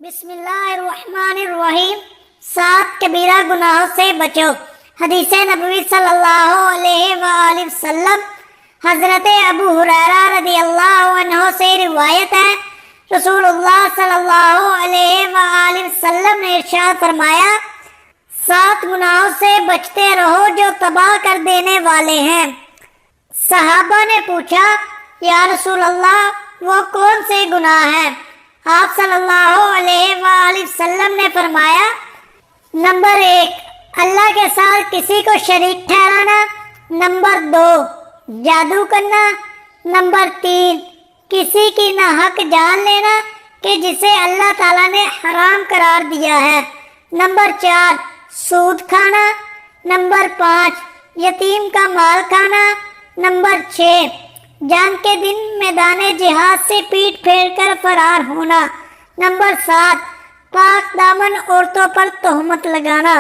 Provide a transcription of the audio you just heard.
بسم اللہ الرحمن الرحیم۔ 7 کبیرہ گناہوں سے بچو۔ حدیث نبوی صلی اللہ علیہ وآلہ وسلم حضرت ابو ہریرہ رضی اللہ عنہ سے روایت ہے، رسول اللہ صلی اللہ علیہ وآلہ وسلم نے ارشاد فرمایا، 7 گناہوں سے بچتے رہو جو تباہ کر دینے والے ہیں۔ صحابہ نے پوچھا، یا رسول اللہ وہ کون سے گناہ ہیں؟ آپ صلی اللہ علیہ وآلہ وسلم نے فرمایا، نمبر 1 اللہ کے ساتھ کسی کو شریک ٹھہرانا، نمبر 2 جادو کرنا، نمبر 3 کسی کی ناحق جان لینا کہ جسے اللہ تعالیٰ نے حرام قرار دیا ہے، نمبر 4 سود کھانا، نمبر 5 یتیم کا مال کھانا، نمبر 6 جنگ کے دن میدان جہاد سے پیٹ پھیر کر فرار ہونا، نمبر 7 پاک دامن عورتوں پر تہمت لگانا۔